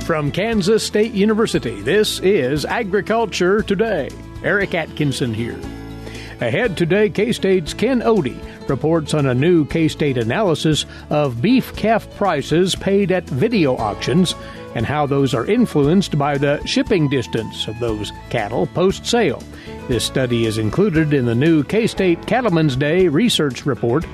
From Kansas State University, this is Agriculture Today. Eric Atkinson here. Ahead today, K-State's Ken Odde reports on a new K-State analysis of beef calf prices paid at video auctions and how those are influenced by the shipping distance of those cattle post-sale. This study is included in the new K-State Cattlemen's Day research report.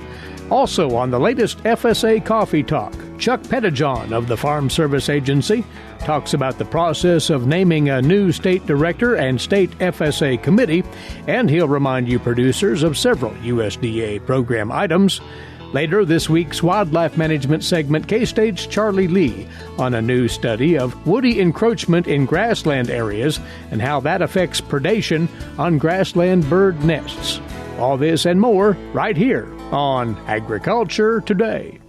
Also on the latest FSA Coffee Talk, Chuck Pettijohn of the Farm Service Agency talks about the process of naming a new state director and state FSA committee, and he'll remind you producers of several USDA program items. Later this week's wildlife management segment, K-State's Charlie Lee on a new study of woody encroachment in grassland areas and how that affects predation on grassland bird nests. All this and more right here on Agriculture Today.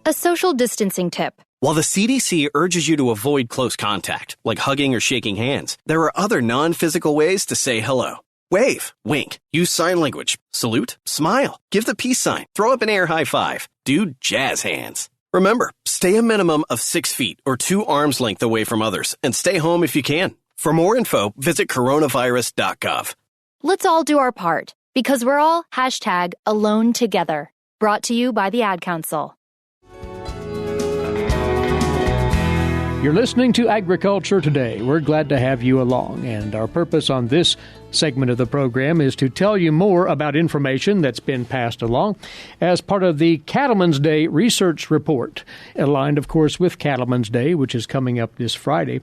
A social distancing tip. While the CDC urges you to avoid close contact, like hugging or shaking hands, there are other non-physical ways to say hello. Wave, wink, use sign language, salute, smile, give the peace sign, throw up an air high five, do jazz hands. Remember, stay a minimum of 6 feet or 2 arms length away from others, and stay home if you can. For more info, visit coronavirus.gov. Let's all do our part, because we're all #AloneTogether. Brought to you by the Ad Council. You're listening to Agriculture Today. We're glad to have you along, and our purpose on this segment of the program is to tell you more about information that's been passed along as part of the Cattlemen's Day research report, aligned, of course, with Cattlemen's Day, which is coming up this Friday.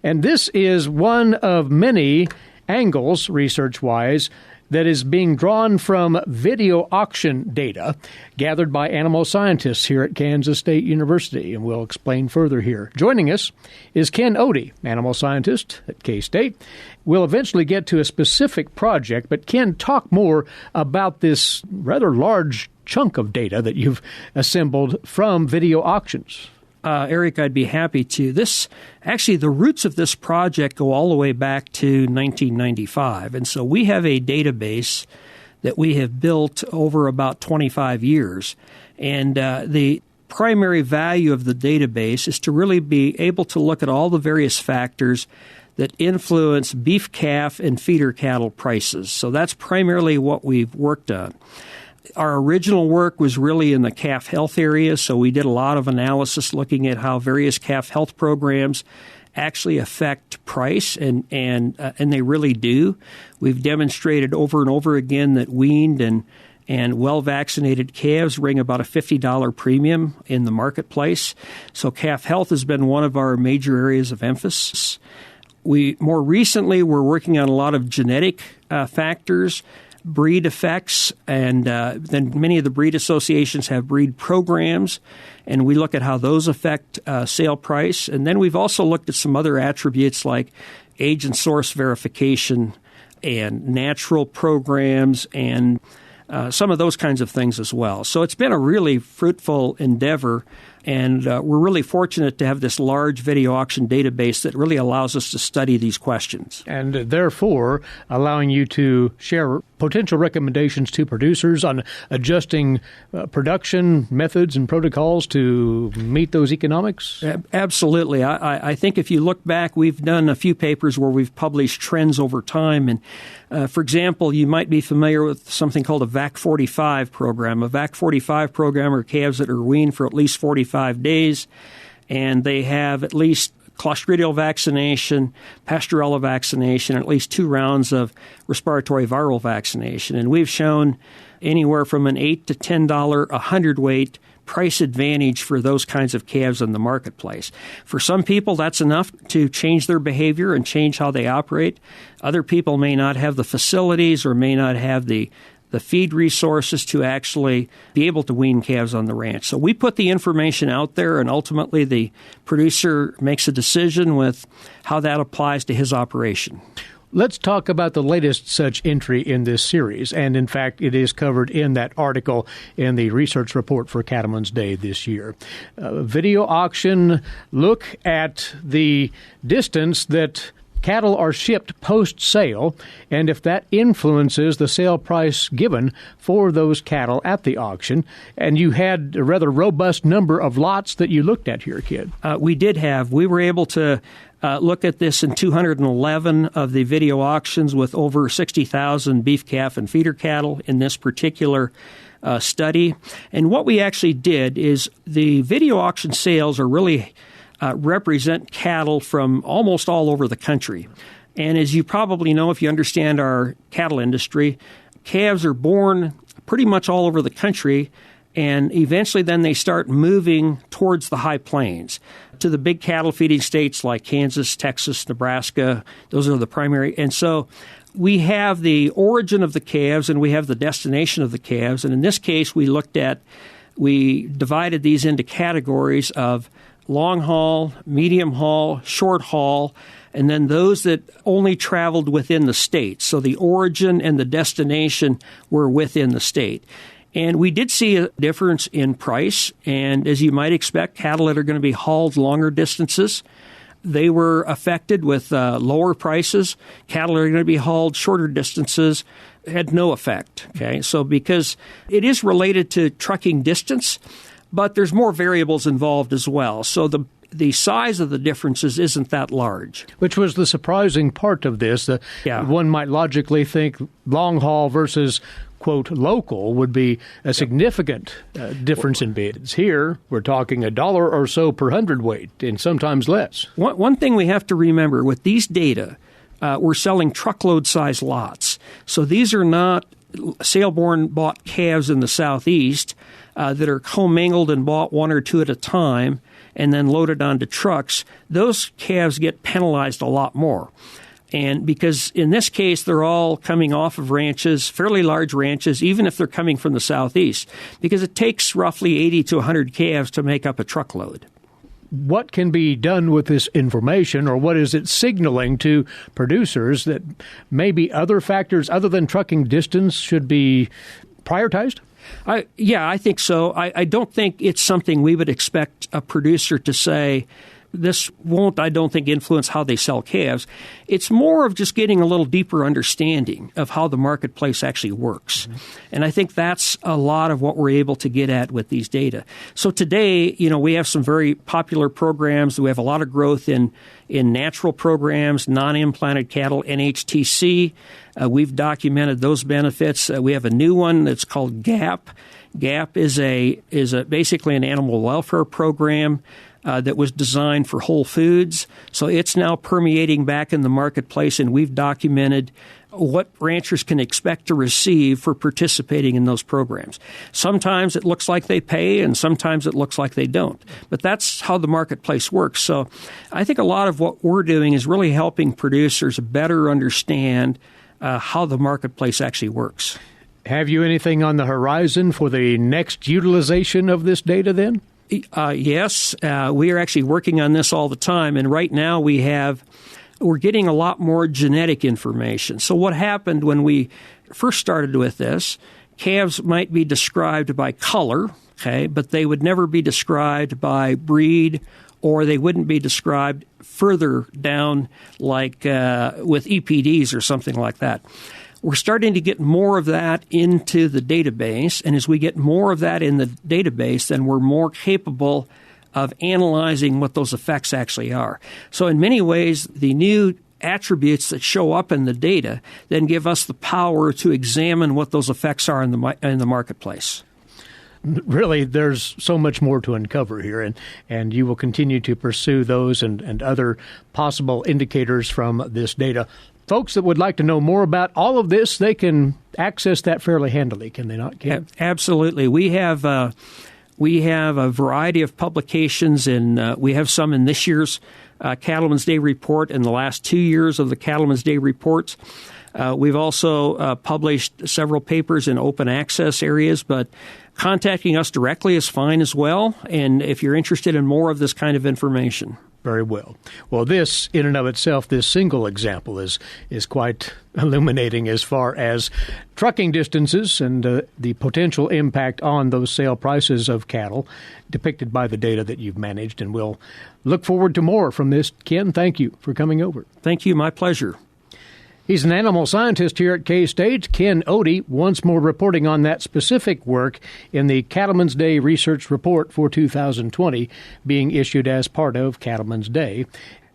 And this is one of many angles, research-wise, that is being drawn from video auction data gathered by animal scientists here at Kansas State University, and we'll explain further here. Joining us is Ken Odde, animal scientist at K-State. We'll eventually get to a specific project, but Ken, talk more about this rather large chunk of data that you've assembled from video auctions. Eric, I'd be happy to. The roots of this project go all the way back to 1995. And so we have a database that we have built over about 25 years. And the primary value of the database is to really be able to look at all the various factors that influence beef calf and feeder cattle prices. So that's primarily what we've worked on. Our original work was really in the calf health area, so we did a lot of analysis looking at how various calf health programs actually affect price, and they really do. We've demonstrated over and over again that weaned and well-vaccinated calves bring about a $50 premium in the marketplace. So calf health has been one of our major areas of emphasis. More recently, we're working on a lot of genetic factors, breed effects, and then many of the breed associations have breed programs, and we look at how those affect sale price. And then we've also looked at some other attributes like age and source verification and natural programs and some of those kinds of things as well. So it's been a really fruitful endeavor, and we're really fortunate to have this large video auction database that really allows us to study these questions. And therefore, allowing you to share potential recommendations to producers on adjusting production methods and protocols to meet those economics? Absolutely. I think if you look back, we've done a few papers where we've published trends over time. And for example, you might be familiar with something called a VAC 45 program. A VAC 45 program are calves that are weaned for at least 45 days, and they have at least clostridial vaccination, pastorella vaccination, and at least 2 rounds of respiratory viral vaccination. And we've shown anywhere from an $8 to $10 a hundredweight price advantage for those kinds of calves in the marketplace. For some people, that's enough to change their behavior and change how they operate. Other people may not have the facilities or may not have the feed resources to actually be able to wean calves on the ranch. So we put the information out there, and ultimately the producer makes a decision with how that applies to his operation. Let's talk about the latest such entry in this series, and in fact, it is covered in that article in the research report for Cattlemen's Day this year. Video auction, look at the distance that cattle are shipped post-sale, and if that influences the sale price given for those cattle at the auction. And you had a rather robust number of lots that you looked at here, Kid. We did have. We were able to look at this in 211 of the video auctions with over 60,000 beef, calf, and feeder cattle in this particular study. And what we actually did is the video auction sales are really represent cattle from almost all over the country. And as you probably know, if you understand our cattle industry, calves are born pretty much all over the country, and eventually then they start moving towards the high plains to the big cattle feeding states like Kansas, Texas, Nebraska. Those are the primary. And so we have the origin of the calves and we have the destination of the calves. And in this case, we divided these into categories of long haul, medium haul, short haul, and then those that only traveled within the state. So the origin and the destination were within the state. And we did see a difference in price. And as you might expect, cattle that are going to be hauled longer distances, they were affected with lower prices. Cattle that are going to be hauled shorter distances had no effect. Okay, so because it is related to trucking distance, but there's more variables involved as well. So the size of the differences isn't that large. Which was the surprising part of this. One might logically think long haul versus, quote, local would be a significant difference in bids. Here, we're talking $1 or so per hundredweight, and sometimes less. One thing we have to remember with these data, we're selling truckload-size lots. So these are not sale-born bought calves in the southeast that are commingled and bought one or two at a time and then loaded onto trucks. Those calves get penalized a lot more. And because in this case, they're all coming off of ranches, fairly large ranches, even if they're coming from the southeast, because it takes roughly 80 to 100 calves to make up a truckload. What can be done with this information, or what is it signaling to producers that maybe other factors other than trucking distance should be prioritized? I think so. I don't think it's something we would expect a producer to say, this won't, I don't think, influence how they sell calves. It's more of just getting a little deeper understanding of how the marketplace actually works. Mm-hmm. And I think that's a lot of what we're able to get at with these data. So today, we have some very popular programs. We have a lot of growth in natural programs, non-implanted cattle, NHTC. We've documented those benefits. We have a new one that's called GAP. GAP is basically an animal welfare program that was designed for Whole Foods. So it's now permeating back in the marketplace, and we've documented what ranchers can expect to receive for participating in those programs. Sometimes it looks like they pay, and sometimes it looks like they don't. But that's how the marketplace works. So I think a lot of what we're doing is really helping producers better understand how the marketplace actually works. Have you anything on the horizon for the next utilization of this data then? Yes, we are actually working on this all the time, and right now we're getting a lot more genetic information. So what happened when we first started with this, calves might be described by color, okay, but they would never be described by breed, or they wouldn't be described further down like with EPDs or something like that. We're starting to get more of that into the database, and as we get more of that in the database, then we're more capable of analyzing what those effects actually are. So in many ways, the new attributes that show up in the data then give us the power to examine what those effects are in the marketplace. Really, there's so much more to uncover here, and you will continue to pursue those and other possible indicators from this data. Folks that would like to know more about all of this, they can access that fairly handily, can they not, Ken? Absolutely. We have a variety of publications, and we have some in this year's Cattlemen's Day Report and the last 2 years of the Cattlemen's Day Reports. We've also published several papers in open access areas, but contacting us directly is fine as well, and if you're interested in more of this kind of information. Very well. Well, this, in and of itself, this single example is quite illuminating as far as trucking distances and the potential impact on those sale prices of cattle depicted by the data that you've managed. And we'll look forward to more from this. Ken, thank you for coming over. Thank you. My pleasure. He's an animal scientist here at K-State. Ken Odde, once more reporting on that specific work in the Cattlemen's Day Research Report for 2020 being issued as part of Cattlemen's Day.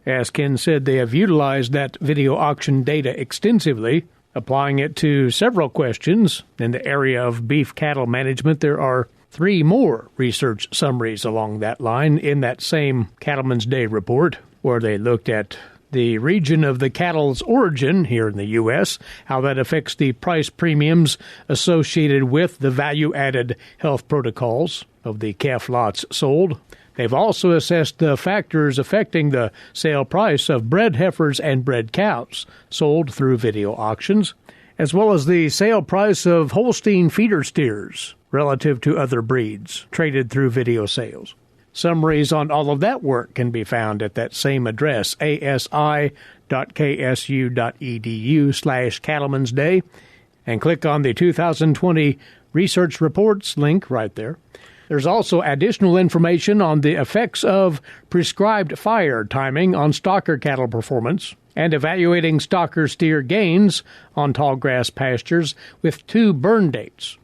As Ken said, they have utilized that video auction data extensively, applying it to several questions. In the area of beef cattle management, there are 3 more research summaries along that line in that same Cattlemen's Day report, where they looked at the region of the cattle's origin here in the U.S., how that affects the price premiums associated with the value-added health protocols of the calf lots sold. They've also assessed the factors affecting the sale price of bred heifers and bred cows sold through video auctions, as well as the sale price of Holstein feeder steers relative to other breeds traded through video sales. Summaries on all of that work can be found at that same address, asi.ksu.edu/Cattlemen's Day, and click on the 2020 Research Reports link right there. There's also additional information on the effects of prescribed fire timing on stocker cattle performance and evaluating stocker steer gains on tall grass pastures with 2 burn dates.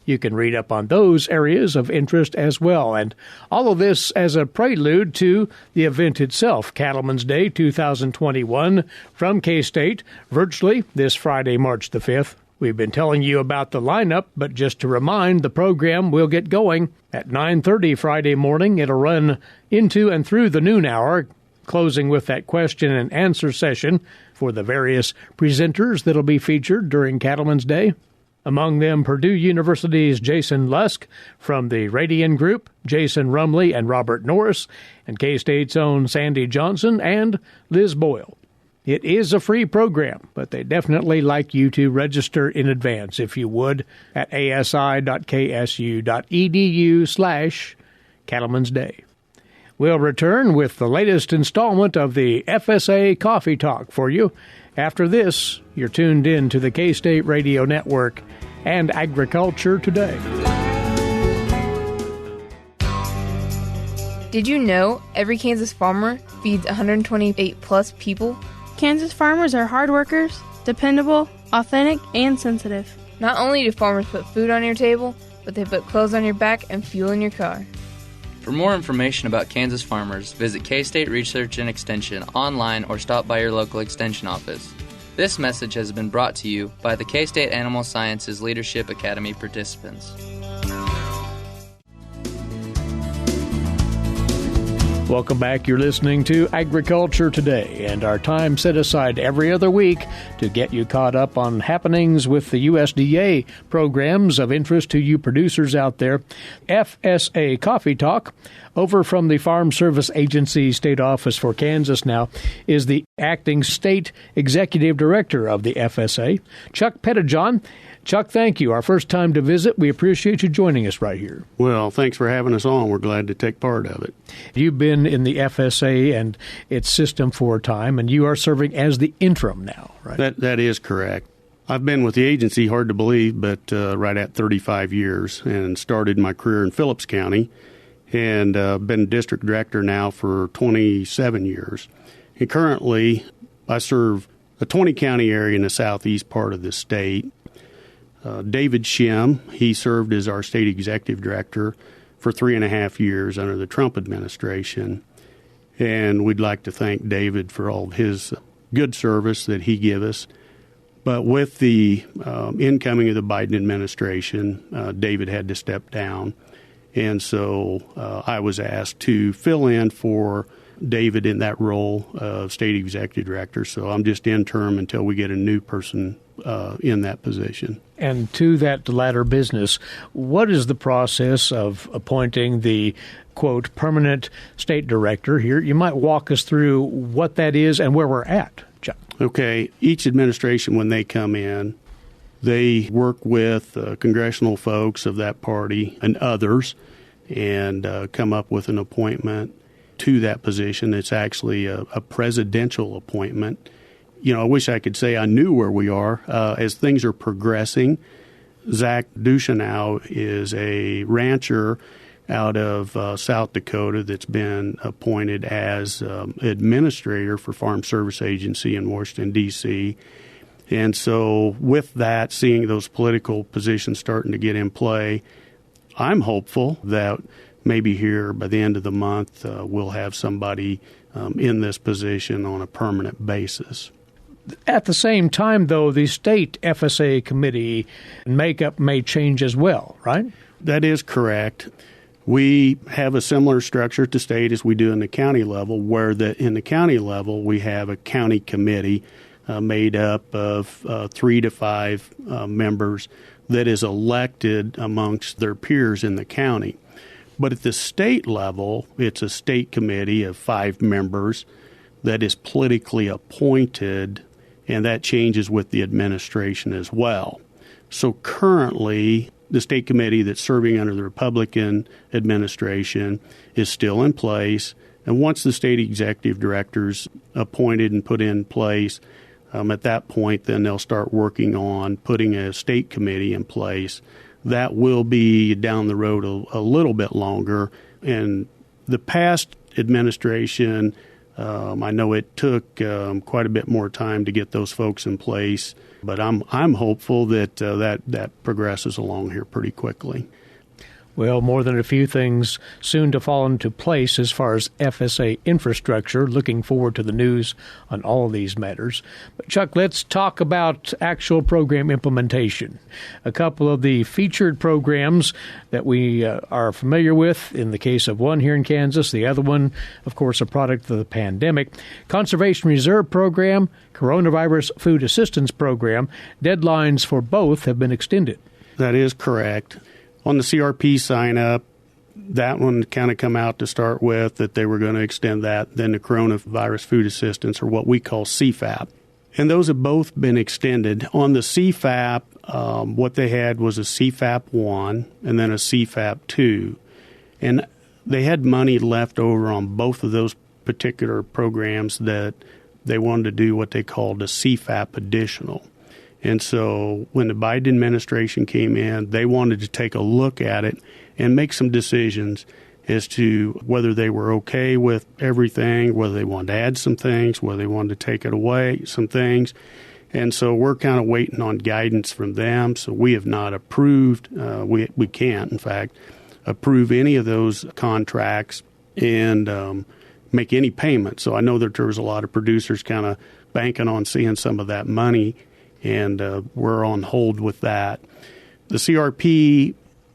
You can read up on those areas of interest as well. And all of this as a prelude to the event itself, Cattlemen's Day 2021 from K-State, virtually this Friday, March the 5th. We've been telling you about the lineup, but just to remind, the program will get going at 9:30 Friday morning. It'll run into and through the noon hour, closing with that question and answer session for the various presenters that'll be featured during Cattlemen's Day. Among them, Purdue University's Jason Lusk from the Radian Group, Jason Rumley and Robert Norris, and K-State's own Sandy Johnson and Liz Boyle. It is a free program, but they definitely like you to register in advance, if you would, at asi.ksu.edu/Cattlemen's Day. We'll return with the latest installment of the FSA Coffee Talk for you. After this, you're tuned in to the K-State Radio Network and Agriculture Today. Did you know every Kansas farmer feeds 128-plus people? Kansas farmers are hard workers, dependable, authentic, and sensitive. Not only do farmers put food on your table, but they put clothes on your back and fuel in your car. For more information about Kansas farmers, visit K-State Research and Extension online or stop by your local Extension office. This message has been brought to you by the K-State Animal Sciences Leadership Academy participants. Welcome back. You're listening to Agriculture Today, and our time set aside every other week to get you caught up on happenings with the USDA programs of interest to you producers out there. FSA Coffee Talk, over from the Farm Service Agency State Office for Kansas now, is the acting state executive director of the FSA, Chuck Pettijohn. Chuck, thank you. Our first time to visit. We appreciate you joining us right here. Well, thanks for having us on. We're glad to take part of it. You've been in the FSA and its system for a time, and you are serving as the interim now, right? That is correct. I've been with the agency, hard to believe, but right at 35 years, and started my career in Phillips County, and been district director now for 27 years. And currently, I serve a 20-county area in the southeast part of the state. David Shim, he served as our state executive director for 3.5 years under the Trump administration. And we'd like to thank David for all of his good service that he gave us. But with the incoming of the Biden administration, David had to step down. And so I was asked to fill in for David in that role of state executive director. So I'm just interim until we get a new person in that position. And to that latter business, what is the process of appointing the, quote, permanent state director here? You might walk us through what that is and where we're at, Chuck. Okay. Each administration, when they come in, they work with congressional folks of that party and others and come up with an appointment. to that position. It's actually a presidential appointment. I wish I could say I knew where we are. As things are progressing, Zach Ducheneau is a rancher out of South Dakota that's been appointed as administrator for Farm Service Agency in Washington, D.C., and so with that, seeing those political positions starting to get in play, I'm hopeful that maybe here by the end of the month we'll have somebody in this position on a permanent basis. At the same time, though, the state FSA committee makeup may change as well, right? That is correct. We have a similar structure to state as we do in the county level, where in the county level we have a county committee made up of 3 to 5 members that is elected amongst their peers in the county. But at the state level, it's a state committee of 5 members that is politically appointed, and that changes with the administration as well. So currently, the state committee that's serving under the Republican administration is still in place, and once the state executive director's appointed and put in place, at that point, then they'll start working on putting a state committee in place. That will be down the road a little bit longer. And the past administration, I know it took quite a bit more time to get those folks in place, but I'm hopeful that that progresses along here pretty quickly. Well, more than a few things soon to fall into place as far as FSA infrastructure. Looking forward to the news on all of these matters. But Chuck, let's talk about actual program implementation. A couple of the featured programs that we are familiar with, in the case of one here in Kansas, the other one, of course, a product of the pandemic. Conservation Reserve Program, Coronavirus Food Assistance Program, deadlines for both have been extended. That is correct. On the CRP sign-up, that one kind of come out to start with, that they were going to extend that. Then the Coronavirus Food Assistance, or what we call CFAP. And those have both been extended. On the CFAP, what they had was a CFAP 1 and then a CFAP 2. And they had money left over on both of those particular programs that they wanted to do what they called a CFAP additional. And so when the Biden administration came in, they wanted to take a look at it and make some decisions as to whether they were okay with everything, whether they wanted to add some things, whether they wanted to take it away, some things. And so we're kind of waiting on guidance from them. So we have not approved, we can't, in fact, approve any of those contracts and make any payments. So I know that there was a lot of producers kind of banking on seeing some of that money, and we're on hold with that. The CRP,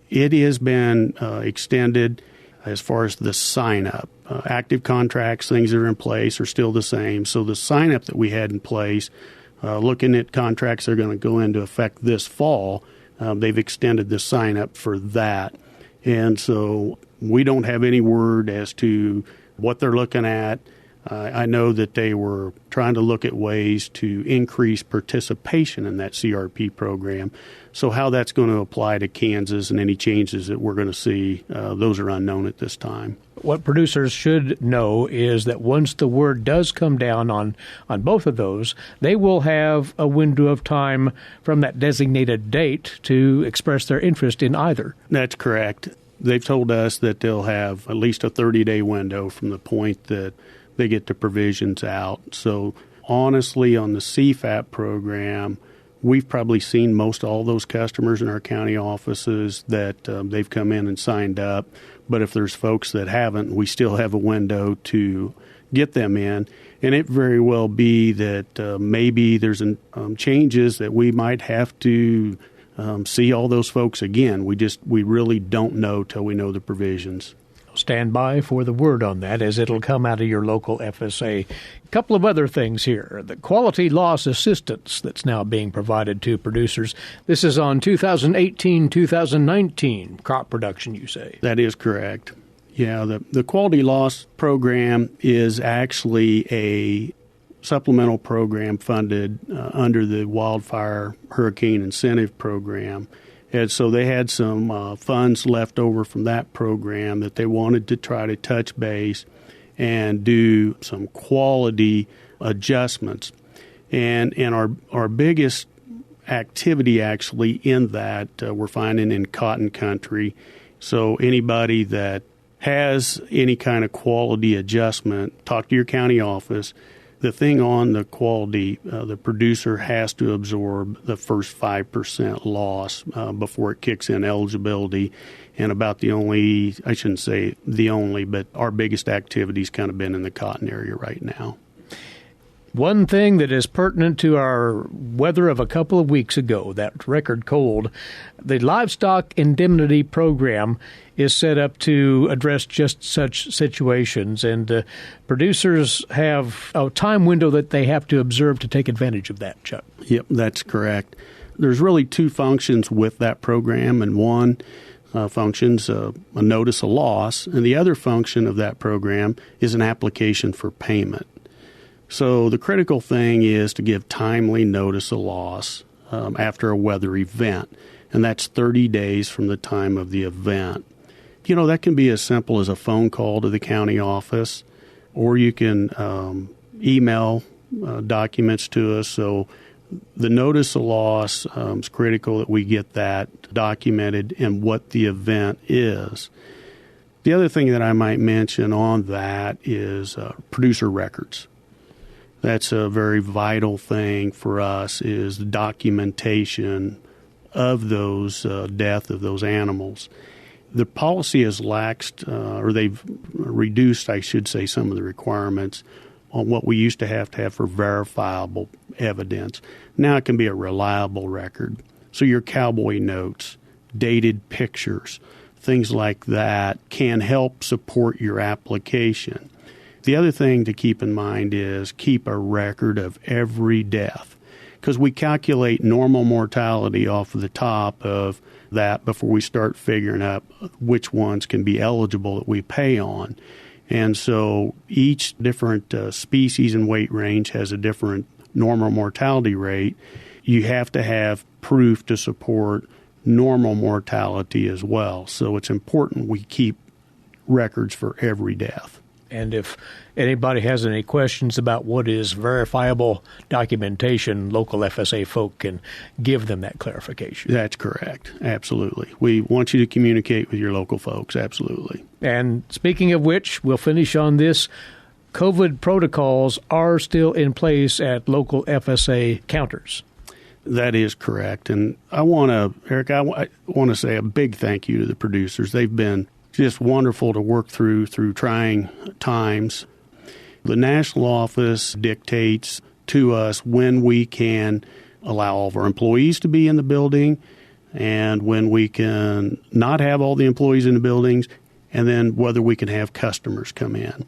it has been extended as far as the sign-up. Active contracts, things that are in place, are still the same. So the sign-up that we had in place, looking at contracts that are going to go into effect this fall, they've extended the sign-up for that. And so we don't have any word as to what they're looking at. I know that they were trying to look at ways to increase participation in that CRP program. So how that's going to apply to Kansas and any changes that we're going to see, those are unknown at this time. What producers should know is that once the word does come down on both of those, they will have a window of time from that designated date to express their interest in either. That's correct. They've told us that they'll have at least a 30-day window from the point that they get the provisions out. So honestly, on the CFAP program, we've probably seen most all those customers in our county offices that they've come in and signed up. But if there's folks that haven't, we still have a window to get them in. And it very well be that maybe there's changes that we might have to see all those folks again. We really don't know till we know the provisions. Stand by for the word on that, as it'll come out of your local FSA. A couple of other things here. The quality loss assistance that's now being provided to producers. This is on 2018-2019 crop production, you say? That is correct. Yeah, the quality loss program is actually a supplemental program funded under the Wildfire Hurricane Incentive Program. And so they had some funds left over from that program that they wanted to try to touch base and do some quality adjustments. And our biggest activity actually in that we're finding in cotton country. So anybody that has any kind of quality adjustment, talk to your county office. The thing on the quality, the producer has to absorb the first 5% loss before it kicks in eligibility. And about the only, I shouldn't say the only, but our biggest activity's kind of been in the cotton area right now. One thing that is pertinent to our weather of a couple of weeks ago, that record cold, the Livestock Indemnity Program is set up to address just such situations, and producers have a time window that they have to observe to take advantage of that, Chuck. Yep, that's correct. There's really two functions with that program, and one function's a notice of loss, and the other function of that program is an application for payment. So the critical thing is to give timely notice of loss after a weather event, and that's 30 days from the time of the event. You know, that can be as simple as a phone call to the county office, or you can email documents to us. So the notice of loss is critical that we get that documented and what the event is. The other thing that I might mention on that is producer records. That's a very vital thing for us, is the documentation of those death of those animals. The policy has laxed, or they've reduced, I should say, some of the requirements on what we used to have for verifiable evidence. Now it can be a reliable record. So your cowboy notes, dated pictures, things like that can help support your application. The other thing to keep in mind is keep a record of every death, because we calculate normal mortality off of the top of that before we start figuring out which ones can be eligible that we pay on. And so each different species and weight range has a different normal mortality rate. You have to have proof to support normal mortality as well. So it's important we keep records for every death. And if anybody has any questions about what is verifiable documentation, local FSA folk can give them that clarification. That's correct. Absolutely. We want you to communicate with your local folks. Absolutely. And speaking of which, we'll finish on this. COVID protocols are still in place at local FSA counters. That is correct. And I want to say a big thank you to the producers. They've been just wonderful to work through trying times. The national office dictates to us when we can allow all of our employees to be in the building and when we can not have all the employees in the buildings, and then whether we can have customers come in.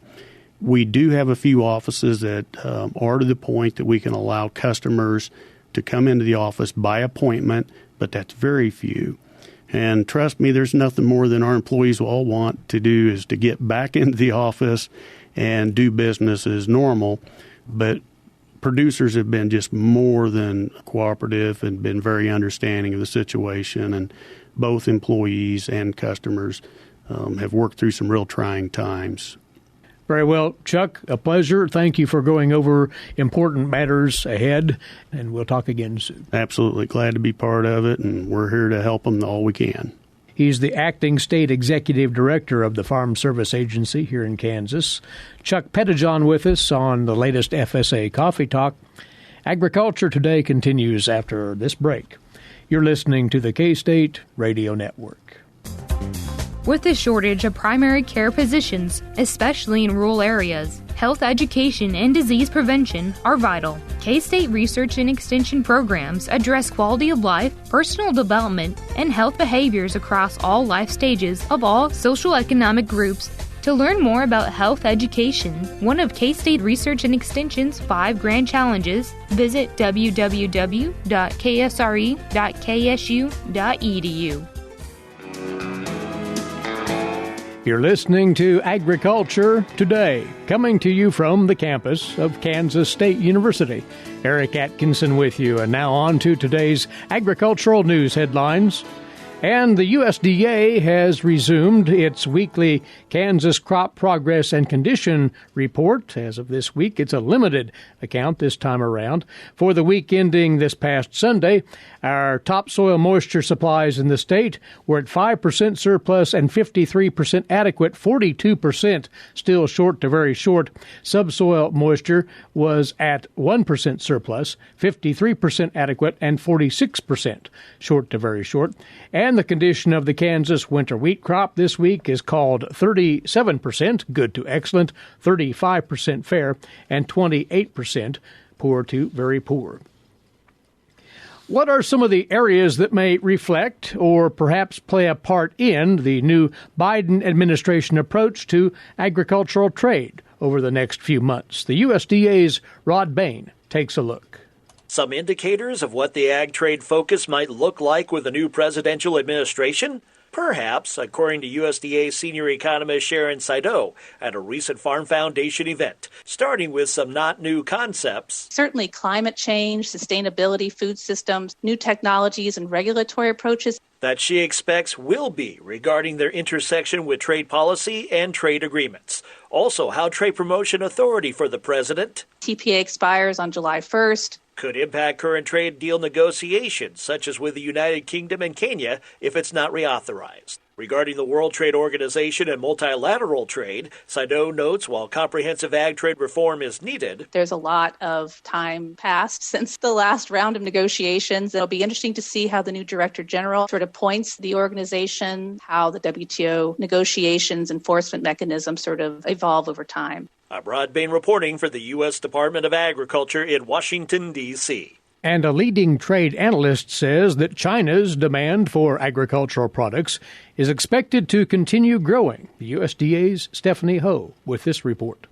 We do have a few offices that are to the point that we can allow customers to come into the office by appointment, but that's very few. And trust me, there's nothing more than our employees will all want to do is to get back into the office and do business as normal. But producers have been just more than cooperative and been very understanding of the situation. And both employees and customers have worked through some real trying times. Very well, Chuck, a pleasure. Thank you for going over important matters ahead, and we'll talk again soon. Absolutely. Glad to be part of it, and we're here to help them all we can. He's the acting state executive director of the Farm Service Agency here in Kansas. Chuck Pettijohn with us on the latest FSA Coffee Talk. Agriculture Today continues after this break. You're listening to the K-State Radio Network. With the shortage of primary care physicians, especially in rural areas, health education and disease prevention are vital. K-State research and extension programs address quality of life, personal development, and health behaviors across all life stages of all social economic groups. To learn more about health education, one of K-State Research and Extension's 5 grand challenges, visit www.ksre.ksu.edu. You're listening to Agriculture Today, coming to you from the campus of Kansas State University. Eric Atkinson with you, and now on to today's agricultural news headlines. And the USDA has resumed its weekly Kansas Crop Progress and Condition Report. As of this week, it's a limited account this time around. For the week ending this past Sunday, our topsoil moisture supplies in the state were at 5% surplus and 53% adequate, 42% still short to very short. Subsoil moisture was at 1% surplus, 53% adequate, and 46% short to very short. And the condition of the Kansas winter wheat crop this week is called 37% good to excellent, 35% fair, and 28% poor to very poor. What are some of the areas that may reflect or perhaps play a part in the new Biden administration approach to agricultural trade over the next few months? The USDA's Rod Bain takes a look. Some indicators of what the ag trade focus might look like with the new presidential administration? Perhaps, according to USDA senior economist Sharon Saido at a recent Farm Foundation event, starting with some not new concepts. Certainly climate change, sustainability, food systems, new technologies, and regulatory approaches that she expects will be regarding their intersection with trade policy and trade agreements. Also, how Trade Promotion Authority for the president TPA expires on July 1st. Could impact current trade deal negotiations, such as with the United Kingdom and Kenya, if it's not reauthorized. Regarding the World Trade Organization and multilateral trade, Saido notes while comprehensive ag trade reform is needed, there's a lot of time passed since the last round of negotiations. It'll be interesting to see how the new Director General sort of points the organization, how the WTO negotiations enforcement mechanisms sort of evolve over time. I'm Rod Bain reporting for the U.S. Department of Agriculture in Washington, D.C. And a leading trade analyst says that China's demand for agricultural products is expected to continue growing. The USDA's Stephanie Ho with this report.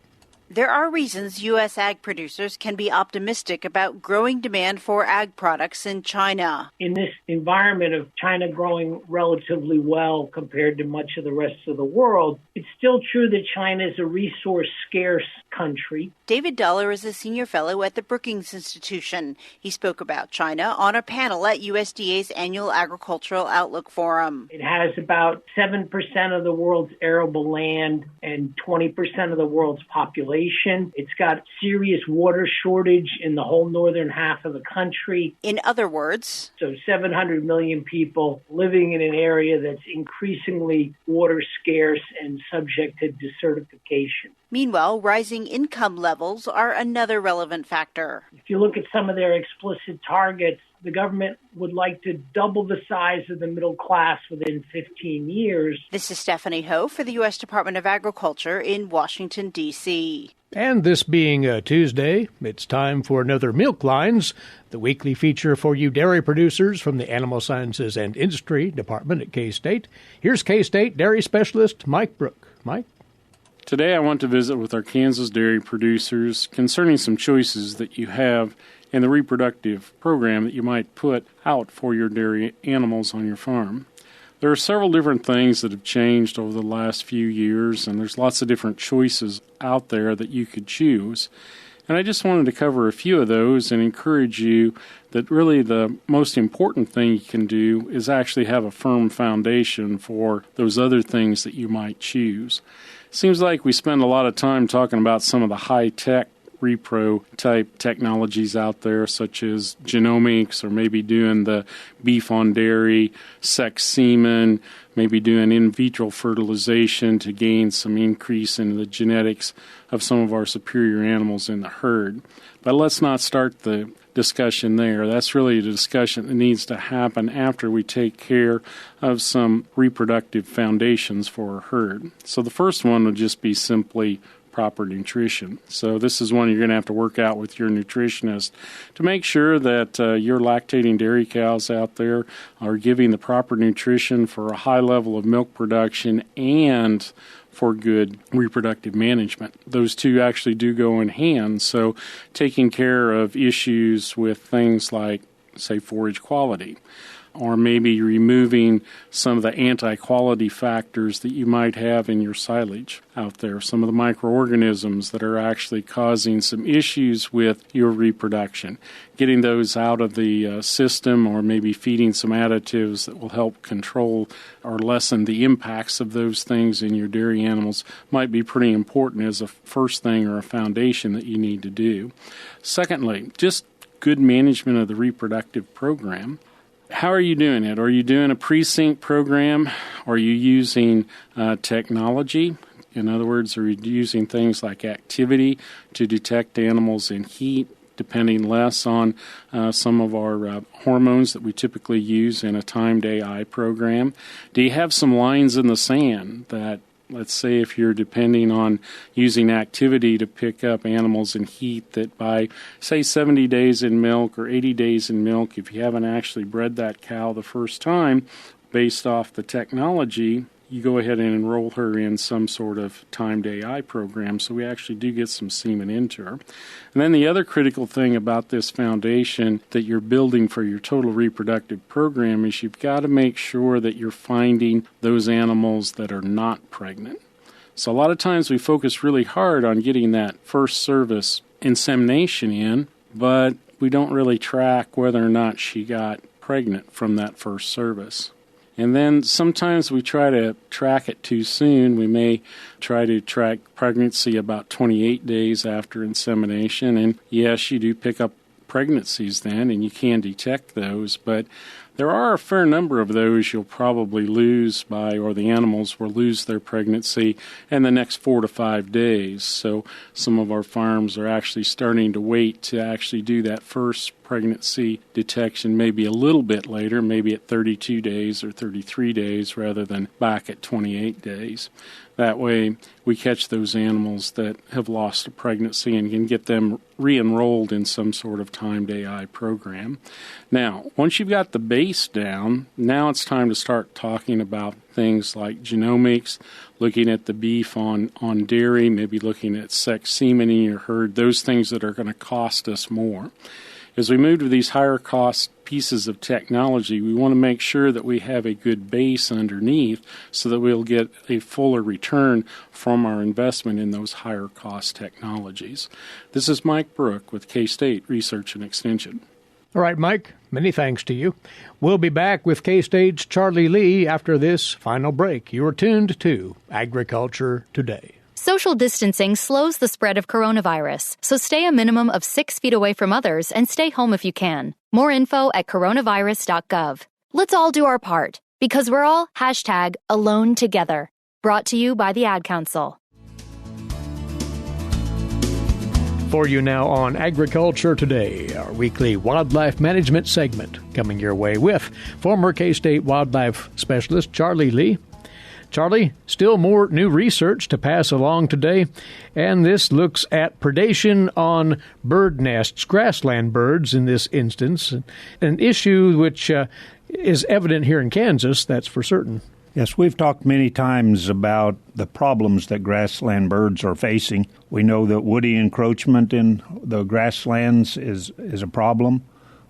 There are reasons U.S. ag producers can be optimistic about growing demand for ag products in China. In this environment of China growing relatively well compared to much of the rest of the world, it's still true that China is a resource-scarce country. David Dollar is a senior fellow at the Brookings Institution. He spoke about China on a panel at USDA's annual Agricultural Outlook Forum. It has about 7% of the world's arable land and 20% of the world's population. It's got serious water shortage in the whole northern half of the country. In other words, so 700 million people living in an area that's increasingly water scarce and subject to desertification. Meanwhile, rising income levels are another relevant factor. If you look at some of their explicit targets, the government would like to double the size of the middle class within 15 years. This is Stephanie Ho for the U.S. Department of Agriculture in Washington, D.C. And this being a Tuesday, it's time for another Milk Lines, the weekly feature for you dairy producers from the Animal Sciences and Industry Department at K-State. Here's K-State dairy specialist Mike Brook. Mike? Today I want to visit with our Kansas dairy producers concerning some choices that you have in the reproductive program that you might put out for your dairy animals on your farm. There are several different things that have changed over the last few years, and there's lots of different choices out there that you could choose. And I just wanted to cover a few of those and encourage you that really the most important thing you can do is actually have a firm foundation for those other things that you might choose. Seems like we spend a lot of time talking about some of the high-tech repro type technologies out there, such as genomics, or maybe doing the beef on dairy, sex semen, maybe doing in vitro fertilization to gain some increase in the genetics of some of our superior animals in the herd. But let's not start the discussion there. That's really a discussion that needs to happen after we take care of some reproductive foundations for our herd. So the first one would just be simply proper nutrition. So this is one you're going to have to work out with your nutritionist to make sure that your lactating dairy cows out there are giving the proper nutrition for a high level of milk production and for good reproductive management. Those two actually do go in hand. So taking care of issues with things like, say, forage quality, or maybe removing some of the anti-quality factors that you might have in your silage out there, some of the microorganisms that are actually causing some issues with your reproduction. Getting those out of the system, or maybe feeding some additives that will help control or lessen the impacts of those things in your dairy animals might be pretty important as a first thing or a foundation that you need to do. Secondly, just good management of the reproductive program. How are you doing it? Are you doing a precinct program? Are you using technology? In other words, are you using things like activity to detect animals in heat, depending less on some of our hormones that we typically use in a timed AI program? Do you have some lines in the sand that, let's say, if you're depending on using activity to pick up animals in heat, that by, say, 70 days in milk or 80 days in milk, if you haven't actually bred that cow the first time, based off the technology, you go ahead and enroll her in some sort of timed AI program, so we actually do get some semen into her. And then the other critical thing about this foundation that you're building for your total reproductive program is you've got to make sure that you're finding those animals that are not pregnant. So a lot of times we focus really hard on getting that first service insemination in, but we don't really track whether or not she got pregnant from that first service. And then sometimes we try to track it too soon. We may try to track pregnancy about 28 days after insemination. And yes, you do pick up pregnancies then, and you can detect those. But there are a fair number of those you'll probably lose by, or the animals will lose their pregnancy in the next 4 to 5 days. So some of our farms are actually starting to wait to actually do that first pregnancy detection maybe a little bit later, maybe at 32 days or 33 days rather than back at 28 days. That way we catch those animals that have lost a pregnancy and can get them re-enrolled in some sort of timed AI program. Now, once you've got the base down, now it's time to start talking about things like genomics, looking at the beef on dairy, maybe looking at sex semen in your herd, those things that are going to cost us more. As we move to these higher cost pieces of technology, we want to make sure that we have a good base underneath so that we'll get a fuller return from our investment in those higher cost technologies. This is Mike Brook with K-State Research and Extension. All right, Mike, many thanks to you. We'll be back with K-State's Charlie Lee after this final break. You're tuned to Agriculture Today. Social distancing slows the spread of coronavirus, so stay a minimum of 6 feet away from others and stay home if you can. More info at coronavirus.gov. Let's all do our part, because we're all #AloneTogether. Brought to you by the Ad Council. For you now on Agriculture Today, our weekly wildlife management segment, coming your way with former K-State wildlife specialist Charlie Lee. Charlie, still more new research to pass along today, and this looks at predation on bird nests, grassland birds in this instance, an issue which is evident here in Kansas, that's for certain. Yes, we've talked many times about the problems that grassland birds are facing. We know that woody encroachment in the grasslands is a problem.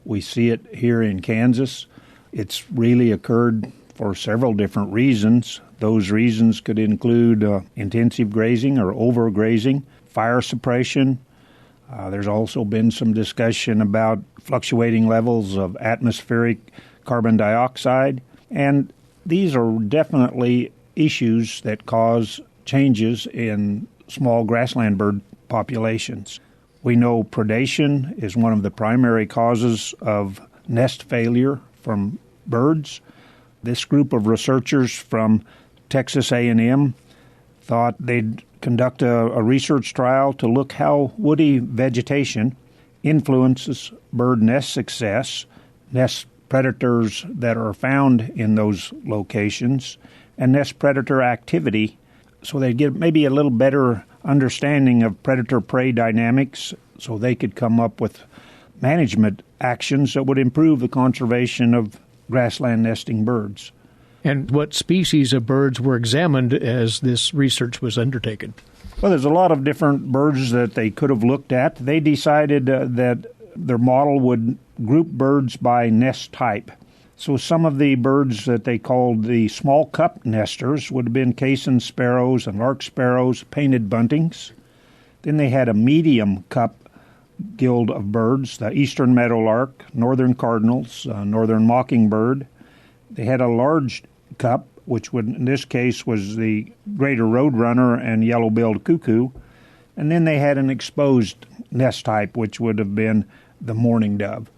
We see it here in Kansas. It's really occurred for several different reasons. Those reasons could include intensive grazing or overgrazing, fire suppression. There's also been some discussion about fluctuating levels of atmospheric carbon dioxide, and these are definitely issues that cause changes in small grassland bird populations. We know predation is one of the primary causes of nest failure from birds. This group of researchers from Texas A&M thought they'd conduct a research trial to look how woody vegetation influences bird nest success, nest predators that are found in those locations, and nest predator activity, so they'd get maybe a little better understanding of predator-prey dynamics so they could come up with management actions that would improve the conservation of grassland nesting birds. And what species of birds were examined as this research was undertaken? Well, there's a lot of different birds that they could have looked at. They decided that their model would group birds by nest type. So some of the birds that they called the small cup nesters would have been cason sparrows and lark sparrows, painted buntings. Then they had a medium cup guild of birds, the eastern meadowlark, northern cardinals, northern mockingbird. They had a large cup, which would in this case was the greater roadrunner and yellow-billed cuckoo. And then they had an exposed nest type, which would have been the mourning dove.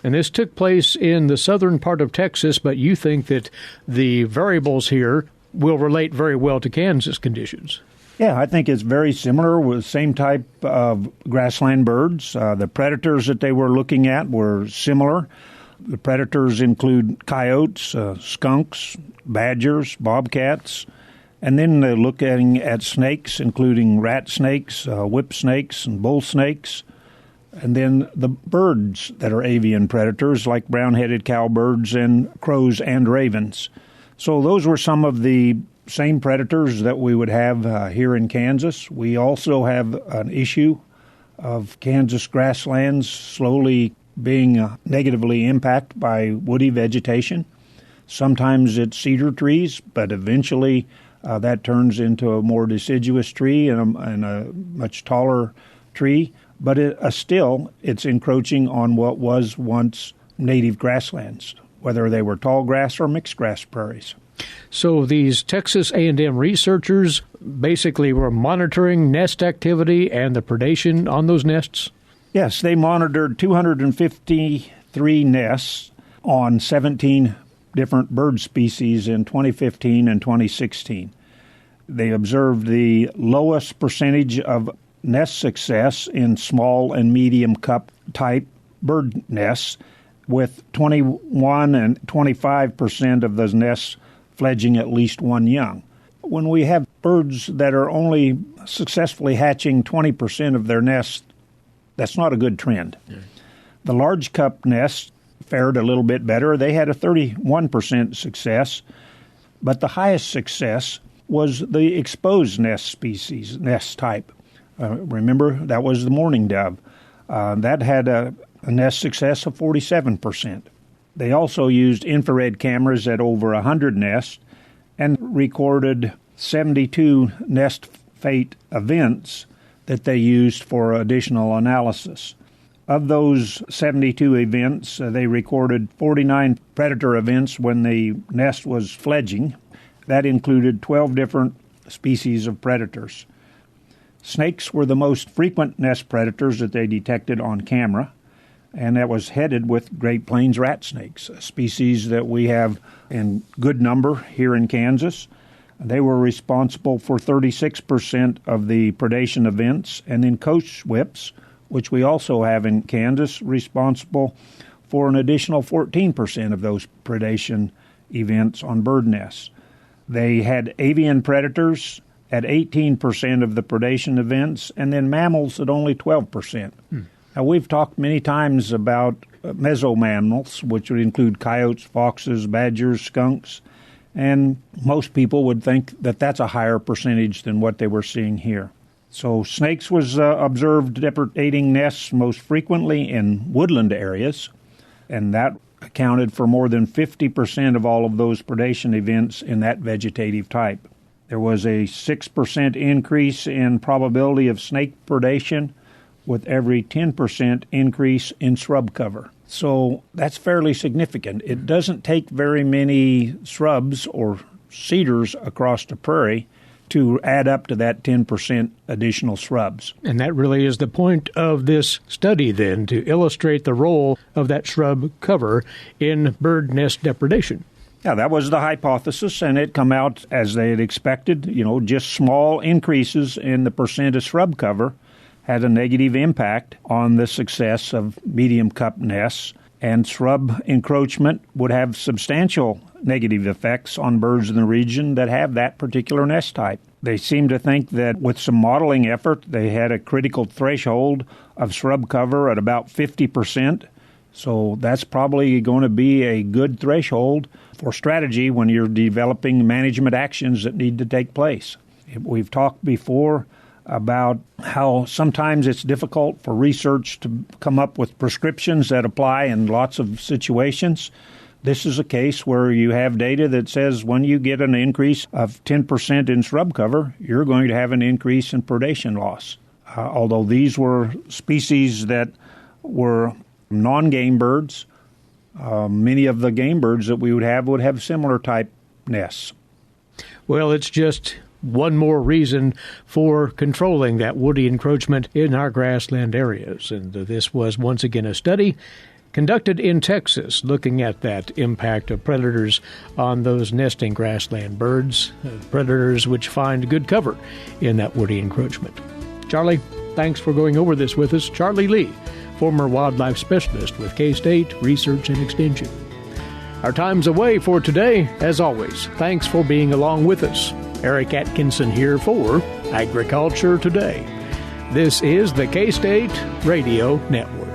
And this took place in the southern part of Texas, but you think that the variables here will relate very well to Kansas conditions. Yeah, I think it's very similar with the same type of grassland birds. The predators that they were looking at were similar. The predators include coyotes, skunks, badgers, bobcats, and then they're looking at snakes, including rat snakes, whip snakes, and bull snakes. And then the birds that are avian predators, like brown-headed cowbirds and crows and ravens. So those were some of the same predators that we would have here in Kansas. We also have an issue of Kansas grasslands slowly being negatively impacted by woody vegetation. Sometimes it's cedar trees, but eventually that turns into a more deciduous tree and a much taller tree. But still, it's encroaching on what was once native grasslands, whether they were tall grass or mixed grass prairies. So these Texas A&M researchers basically were monitoring nest activity and the predation on those nests? Yes, they monitored 253 nests on 17 different bird species in 2015 and 2016. They observed the lowest percentage of nest success in small and medium cup type bird nests, with 21 and 25% of those nests fledging at least one young. When we have birds that are only successfully hatching 20% of their nests, that's not a good trend. Yeah. The large cup nests fared a little bit better. They had a 31% success, but the highest success was the exposed nest species, nest type. Remember, that was the mourning dove. That had a nest success of 47%. They also used infrared cameras at over 100 nests and recorded 72 nest fate events that they used for additional analysis. Of those 72 events, they recorded 49 predator events when the nest was fledging. That included 12 different species of predators. Snakes were the most frequent nest predators that they detected on camera, and that was headed with Great Plains rat snakes, a species that we have in good number here in Kansas. They were responsible for 36% of the predation events, and then coach whips, which we also have in Kansas, responsible for an additional 14% of those predation events on bird nests. They had avian predators at 18% of the predation events, and then mammals at only 12%. Now, we've talked many times about mesomammals, which would include coyotes, foxes, badgers, skunks, and most people would think that that's a higher percentage than what they were seeing here. So snakes was observed depredating nests most frequently in woodland areas, and that accounted for more than 50% of all of those predation events in that vegetative type. There was a 6% increase in probability of snake predation with every 10% increase in shrub cover. So that's fairly significant. It doesn't take very many shrubs or cedars across the prairie to add up to that 10% additional shrubs. And that really is the point of this study, then, to illustrate the role of that shrub cover in bird nest depredation. Yeah, that was the hypothesis, and it come out as they had expected. Just small increases in the percent of shrub cover had a negative impact on the success of medium cup nests, and shrub encroachment would have substantial negative effects on birds in the region that have that particular nest type. They seem to think that with some modeling effort, they had a critical threshold of shrub cover at about 50%. So that's probably going to be a good threshold for strategy when you're developing management actions that need to take place. We've talked before about how sometimes it's difficult for research to come up with prescriptions that apply in lots of situations. This is a case where you have data that says when you get an increase of 10% in shrub cover, you're going to have an increase in predation loss. Although these were species that were non-game birds, many of the game birds that we would have similar type nests. Well, it's just one more reason for controlling that woody encroachment in our grassland areas. And this was once again a study conducted in Texas looking at that impact of predators on those nesting grassland birds, predators which find good cover in that woody encroachment. Charlie, thanks for going over this with us. Charlie Lee, former wildlife specialist with K-State Research and Extension. Our time's away for today. As always, thanks for being along with us. Eric Atkinson here for Agriculture Today. This is the K-State Radio Network.